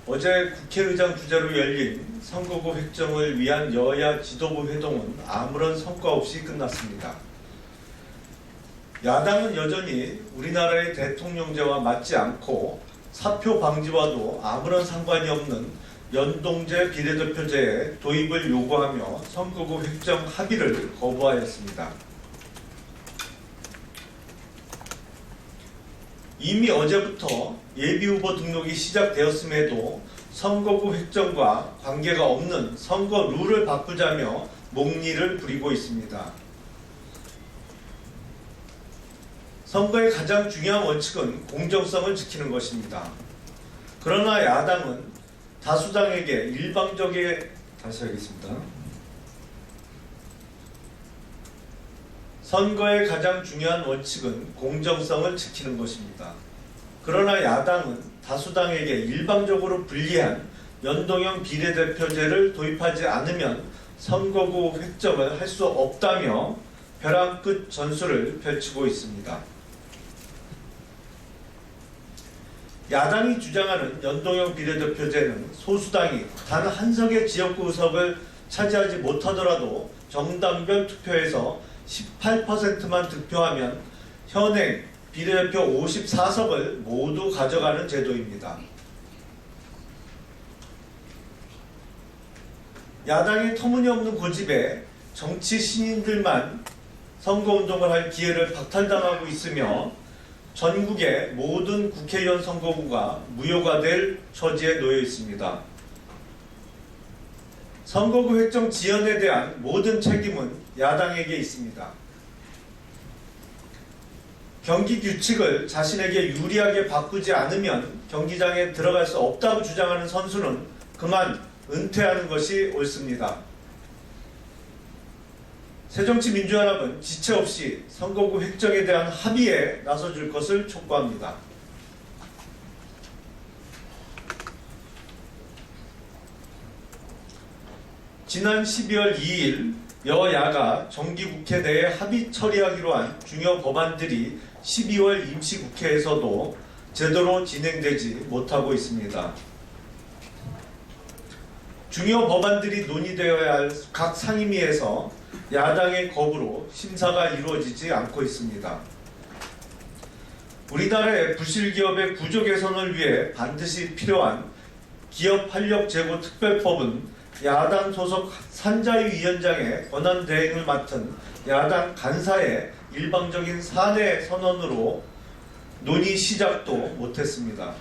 어제 국회의장 주재로 열린 선거구 획정을 위한 여야 지도부 회동은 아무런 성과 없이 끝났습니다. 야당은 여전히 우리나라의 대통령제와 맞지 않고 사표 방지와도 아무런 상관이 없는 연동제 비례대표제의 도입을 요구하며 선거구 획정 합의를 거부하였습니다. 이미 어제부터 예비후보 등록이 시작되었음에도 선거구 획정과 관계가 없는 선거 룰을 바꾸자며 목리를 부리고 있습니다. 선거의 가장 중요한 원칙은 공정성을 지키는 것입니다. 그러나 야당은 다수당에게 일방적인 다시 하겠습니다. 선거의 가장 중요한 원칙은 공정성을 지키는 것입니다. 그러나 야당은 다수당에게 일방적으로 불리한 연동형 비례대표제를 도입하지 않으면 선거구 획정을 할 수 없다며 벼랑 끝 전술을 펼치고 있습니다. 야당이 주장하는 연동형 비례대표제는 소수당이 단 한 석의 지역구 의석을 차지하지 못하더라도 정당별 투표에서 18%만 득표하면 현행 비례대표 54석을 모두 가져가는 제도입니다. 야당의 터무니없는 고집에 정치 신인들만 선거운동을 할 기회를 박탈당하고 있으며 전국의 모든 국회의원 선거구가 무효가 될 처지에 놓여 있습니다. 선거구 획정 지연에 대한 모든 책임은 야당에게 있습니다. 경기 규칙을 자신에게 유리하게 바꾸지 않으면 경기장에 들어갈 수 없다고 주장하는 선수는 그만 은퇴하는 것이 옳습니다. 새정치민주연합은 지체 없이 선거구 획정에 대한 합의에 나서줄 것을 촉구합니다. 지난 12월 2일 여야가 정기국회 내에 합의 처리하기로 한 중요 법안들이 12월 임시국회에서도 제대로 진행되지 못하고 있습니다. 중요 법안들이 논의되어야 할 각 상임위에서 야당의 거부로 심사가 이루어지지 않고 있습니다. 우리나라의 부실기업의 구조 개선을 위해 반드시 필요한 기업활력제고특별법은 야당 소속 산자위위원장의 권한대행을 맡은 야당 간사의 일방적인 사내 선언으로 논의 시작도 못했습니다.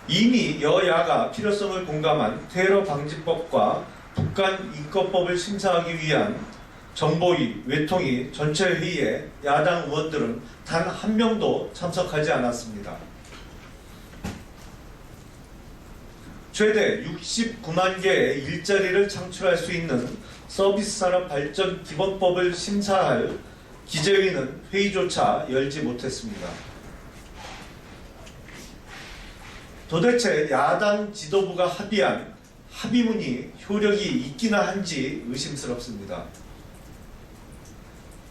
이미 여야가 필요성을 공감한 테러 방지법과 북한 인권법을 심사하기 위한 정보위, 외통위 전체 회의에 야당 의원들은 단 한 명도 참석하지 않았습니다. 최대 69만 개의 일자리를 창출할 수 있는 서비스산업발전기본법을 심사할 기재위는 회의조차 열지 못했습니다. 도대체 야당 지도부가 합의한 합의문이 효력이 있기나 한지 의심스럽습니다.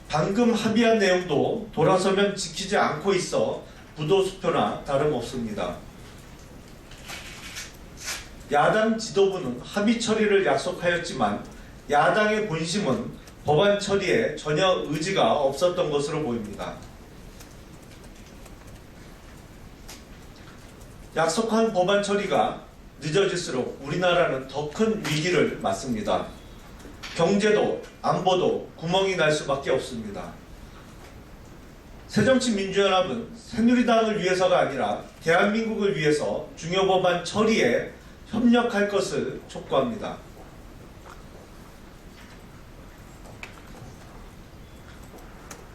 방금 합의한 내용도 돌아서면 지키지 않고 있어 부도수표나 다름없습니다. 야당 지도부는 합의 처리를 약속하였지만 야당의 본심은 법안 처리에 전혀 의지가 없었던 것으로 보입니다. 약속한 법안 처리가 늦어질수록 우리나라는 더 큰 위기를 맞습니다. 경제도 안보도 구멍이 날 수밖에 없습니다. 새정치민주연합은 새누리당을 위해서가 아니라 대한민국을 위해서 중요 법안 처리에 협력할 것을 촉구합니다.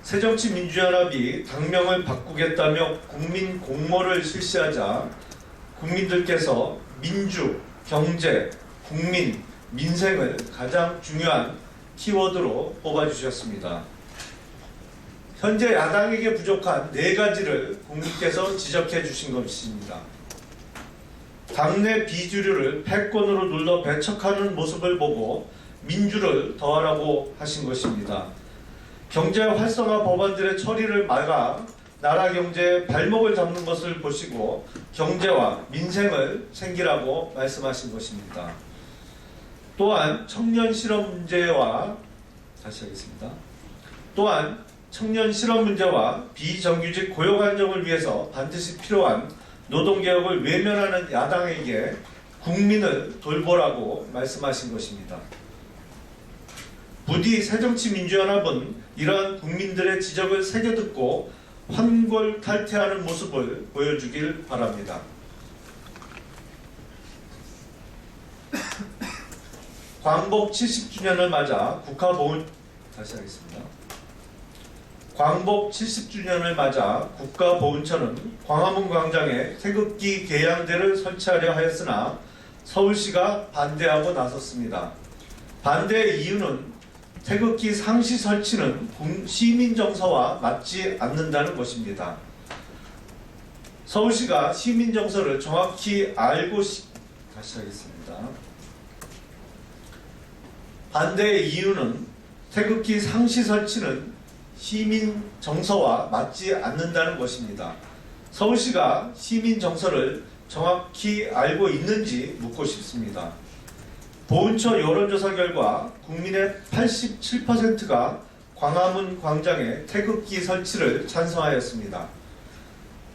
새정치민주연합이 당명을 바꾸겠다며 국민 공모를 실시하자 국민들께서 민주, 경제, 국민, 민생을 가장 중요한 키워드로 뽑아주셨습니다. 현재 야당에게 부족한 4가지를 국민께서 지적해 주신 것입니다. 당내 비주류를 패권으로 눌러 배척하는 모습을 보고 민주를 더하라고 하신 것입니다. 경제 활성화 법안들의 처리를 막아 나라 경제에 발목을 잡는 것을 보시고 경제와 민생을 챙기라고 말씀하신 것입니다. 또한 청년 실업 문제와 비정규직 고용 안정을 위해서 반드시 필요한 노동개혁을 외면하는 야당에게 국민을 돌보라고 말씀하신 것입니다. 부디 새정치민주연합은 이러한 국민들의 지적을 새겨듣고 환골탈퇴하는 모습을 보여주길 바랍니다. 광복 70주년을 맞아 광복 70주년을 맞아 국가보훈처는 광화문 광장에 태극기 개양대를 설치하려 하였으나 서울시가 반대하고 나섰습니다. 반대의 이유는 태극기 상시 설치는 시민 정서와 맞지 않는다는 것입니다. 서울시가 시민 정서를 정확히 알고 반대의 이유는 태극기 상시 설치는 시민 정서와 맞지 않는다는 것입니다. 서울시가 시민 정서를 정확히 알고 있는지 묻고 싶습니다. 보훈처 여론조사 결과 국민의 87%가 광화문 광장에 태극기 설치를 찬성하였습니다.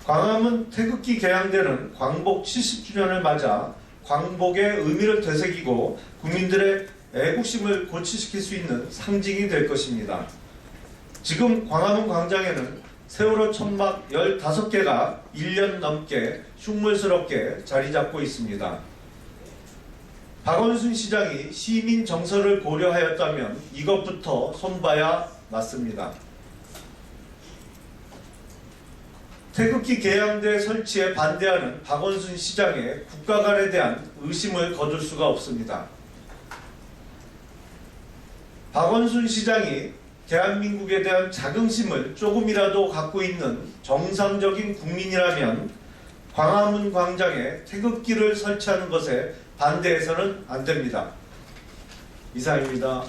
광화문 태극기 개양대는 광복 70주년을 맞아 광복의 의미를 되새기고 국민들의 애국심을 고취시킬 수 있는 상징이 될 것입니다. 지금 광화문 광장에는 세월호 천막 15개가 1년 넘게 흉물스럽게 자리 잡고 있습니다. 박원순 시장이 시민 정서를 고려하였다면 이것부터 손봐야 맞습니다. 태극기 개양대 설치에 반대하는 박원순 시장의 국가관에 대한 의심을 거둘 수가 없습니다. 박원순 시장이 대한민국에 대한 자긍심을 조금이라도 갖고 있는 정상적인 국민이라면 광화문 광장에 태극기를 설치하는 것에 반대해서는 안 됩니다. 이상입니다.